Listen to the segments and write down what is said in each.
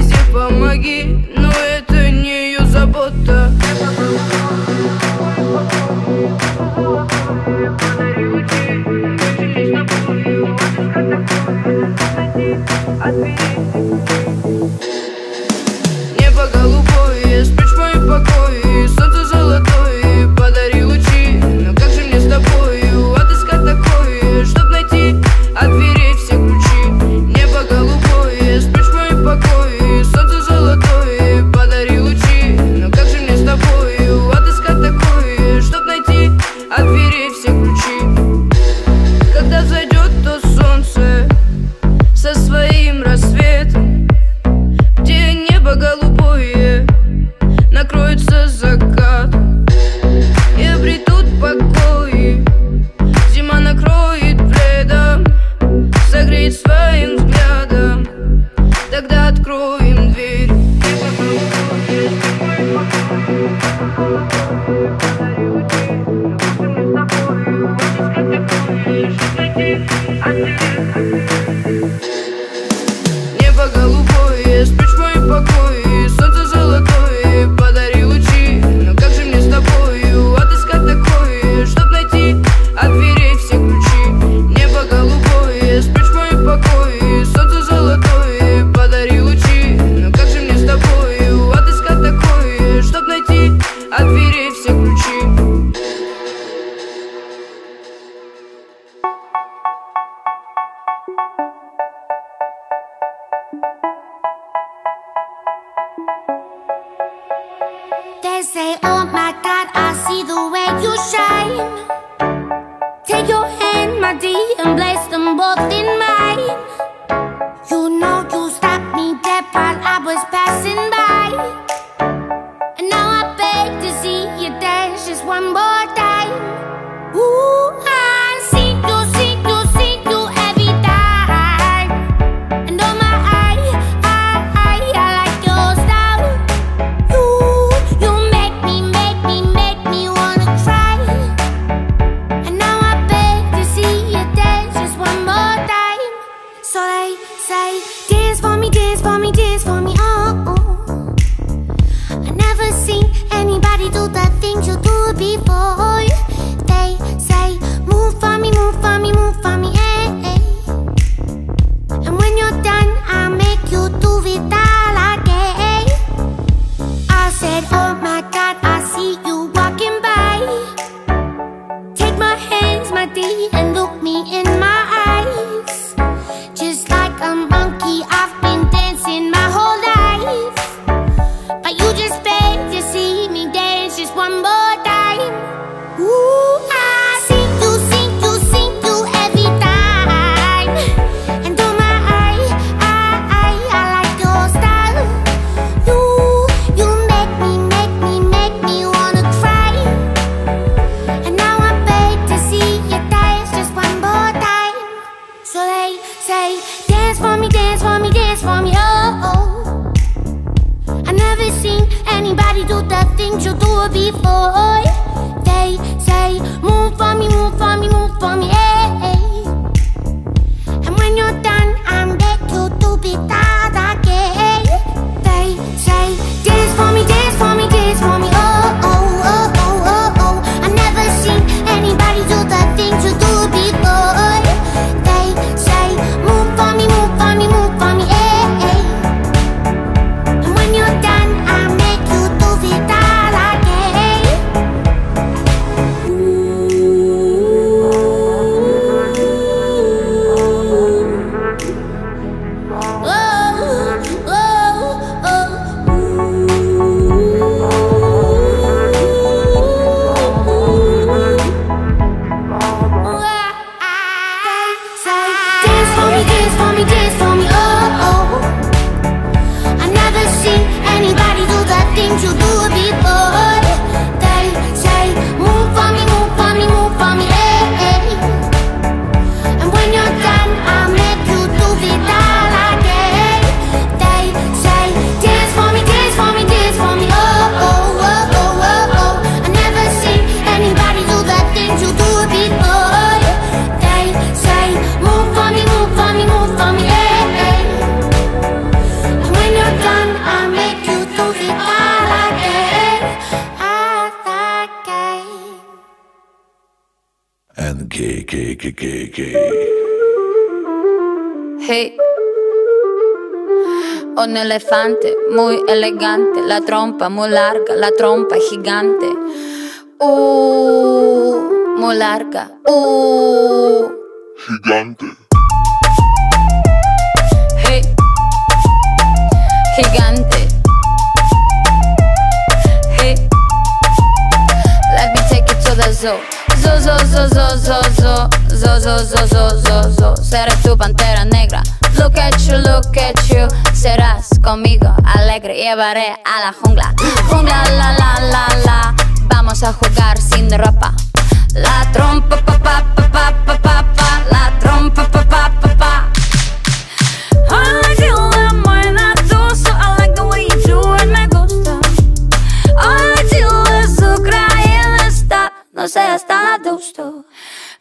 везде помоги, но это не ее забота. Небо голубое, спрячь в мои покои, солнце золотое, подари лучи. Но как же мне с тобою отыскать такое, чтоб найти от дверей все ключи? Небо голубое, спрячь в мои покои, солнце золотое, подари лучи. Но как же мне с тобою отыскать такое, чтоб найти от дверей все ключи? Когда зайдет то солнце со своим рассветом, где небо голубое накроется закатом, и обретут покой, зима накроет пледом, согреет своим взглядом, тогда откроем дверь. Небо голубое, спрячь в мои покои, солнце золотое, подари лучи. Но как же мне с тобою отыскать такое, чтоб найти от дверей все ключи? Небо голубое, спрячь в мои покои, солнце золотое, подари лучи. Но как же мне с тобою отыскать такое, чтоб найти от дверей все ключи? They say, oh my God, I see the way you shine. Take your hand, my dear, and place them both in mine. You know you stopped me dead while I was passing by, and now I beg to see you dance just one more time. Ooh, I see you every time. And oh my, I like your style. You make me wanna cry. And now I beg to see you dance just one more time. So they say, dance for me, dance for me, dance for me, oh, oh. I never seen anybody do the things you do before. They say, move for me, move for me, move for me, eh, eh. And when you're done, I'll make you do it all again. I said, oh my God, I see you walking by. Take my hands, my dear, and look me in my eyes. Just like a monkey, I've been dancing my whole life, but you just beg to see me dance just one more time. Ooh, I see you every time. And oh my, I like your style. You make me wanna cry. And now I beg to see you dance just one more time. So they say, dance for me, dance for me, dance for me, oh, oh. I never seen anybody do the things you do before. They say, move for me, move for me, move for me, eh, eh. And when you're done, I beg you to be that again. They say, dance for me, dance for me, dance for me, oh, oh, oh, oh, oh, oh. I never seen anybody do the things you do before. They say, move for me, move for me, move for me, eh, eh. And when you're done, I make you do it all again. Hey, un elefante muy elegante, la trompa muy larga, la trompa gigante. Muy larga. Gigante. Hey, gigante. Hey, let me take you to the zoo. Zoo, zoo, zoo, zoo, zoo, zoo, zoo, zoo, zoo, zoo, zoo, zoo. Seré tu pantera negra. Look at you. Serás conmigo alegre. Llevaré a la jungla. Jungla, la, la, la, la. Vamos a jugar sin ropa. La trompa, pa, pa, pa, pa, pa, pa, pa. La trompa, pa, pa, pa, pa. I like you la muena tú, so I like the way you do it, me gusta. I like you azúcar y el está, no sé, hasta gusto.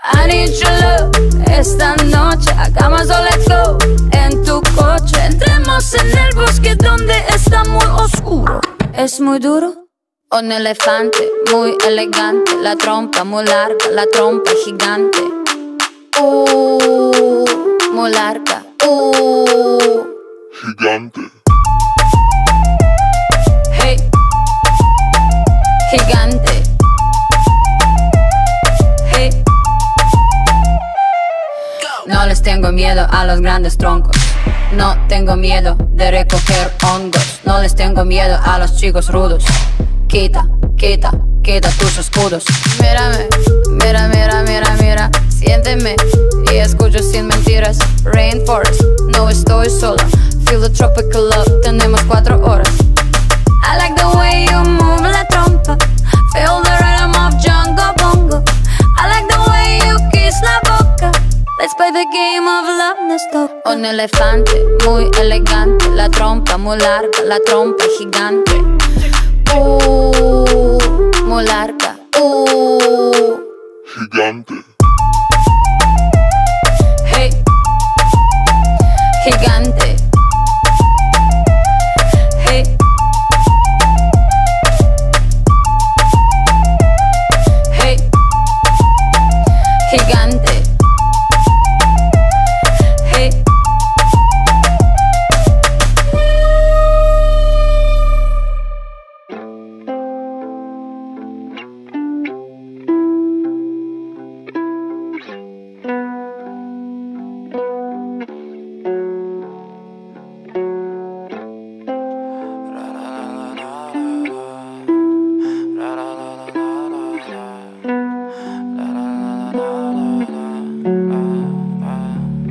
I need your love, esta noche hagamos let's go. En tu coche, entremos en el bosque donde está muy oscuro. Es muy duro. Un elefante muy elegante, la trompa muy larga, la trompa gigante. Muy larga. Gigante. Hey, gigante. Hey. No les tengo miedo a los grandes troncos. No tengo miedo de recoger hongos. No les tengo miedo a los chicos rudos. Quita tus escudos. Mírame, mira. Siénteme y escucho sin mentiras. Rainforest, no estoy sola. Feel the tropical love, tenemos 4 horas. I like the way you move la trompa. Feel the rhythm of Jungle Bongo. I like the way you kiss la boca. Let's play the game of love, nos toca. Un elefante muy elegante, la trompa muy larga, la trompa gigante. Muy larga. Gigante. Hey, gigante. Hey, hey, gigante. Hey.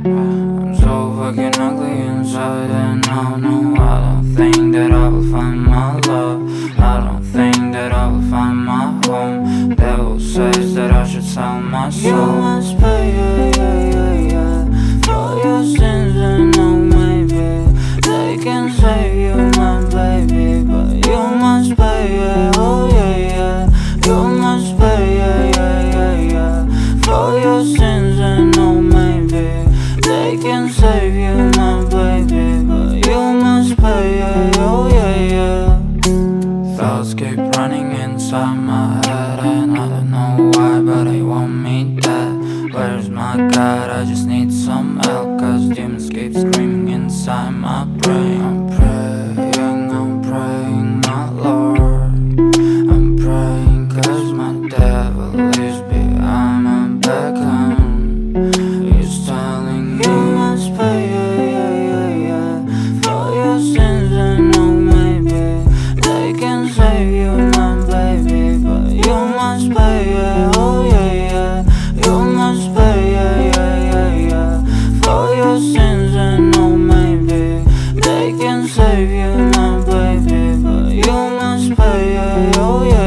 I'm so fucking ugly inside, and I don't think that I will find my love. I don't think that I will find my home. Devil says that I should sell my soul. You must pay, yeah, for your sins, and no, maybe they can save you, my baby, but you must pay, oh yeah. You must pay, yeah, for your sins, and no, maybe they can save you, my baby, but you must pay, oh yeah. Thoughts keep running inside my head, and I don't know why, but they want me dead. Where's my God? I just need some help, cause demons keep screaming inside my brain. I'm praying, my Lord. I'm praying cause my devil is behind my back, he's telling me you must pay, yeah, for your sins, and no, maybe they can save you, my baby, but you must pay, oh yeah. You must pay, yeah, for your sins, and no, maybe they can save you, my baby, but you must pay, oh yeah.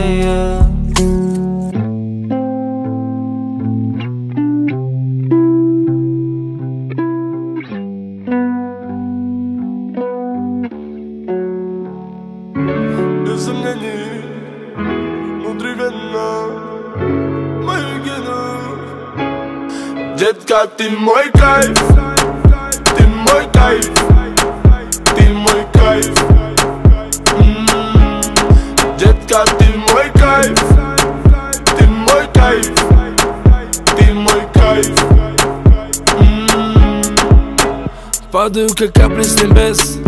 Безсомнений, внутривенно мои гены. Детка, ты мой кайф, ты мой кайф, ты мой кайф. Детка, ты мой кайф, ты мой кайф, ты мой Падаю, как капли с небес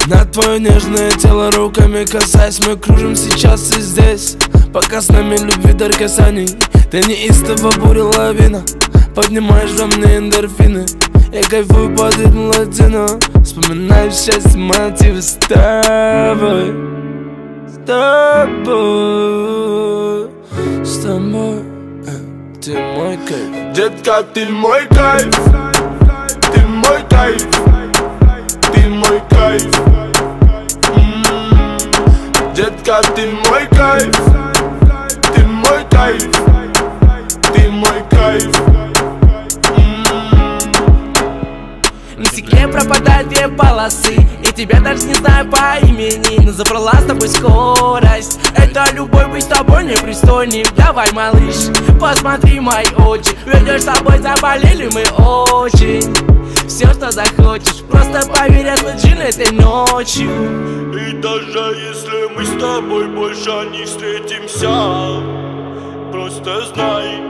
на твое нежное тело, руками касаясь. Мы кружим сейчас и здесь, пока с нами любви дар касаний. Ты неистово буря лавина, поднимаешь во мне эндорфины. Я кайфую под ритм латино, вспоминаю счастье, мотивы с тобой. С тобой, с тобой, ты мой кайф. Детка, ты мой кайф, ты мой кайф, ты мой кайф. Детка, ты мой кайф, ты мой кайф, ты мой кайф. На стекле пропадают две полосы, и тебя даже не знаю по имени, но забрала с тобой скорость. Это любовь, быть с тобой непристойным. Давай, малыш, посмотри мои очи, ведь с тобой заболели мы очень. Все, что захочешь, просто поверь, этот джин этой ночью. И даже если мы с тобой больше не встретимся, просто знай,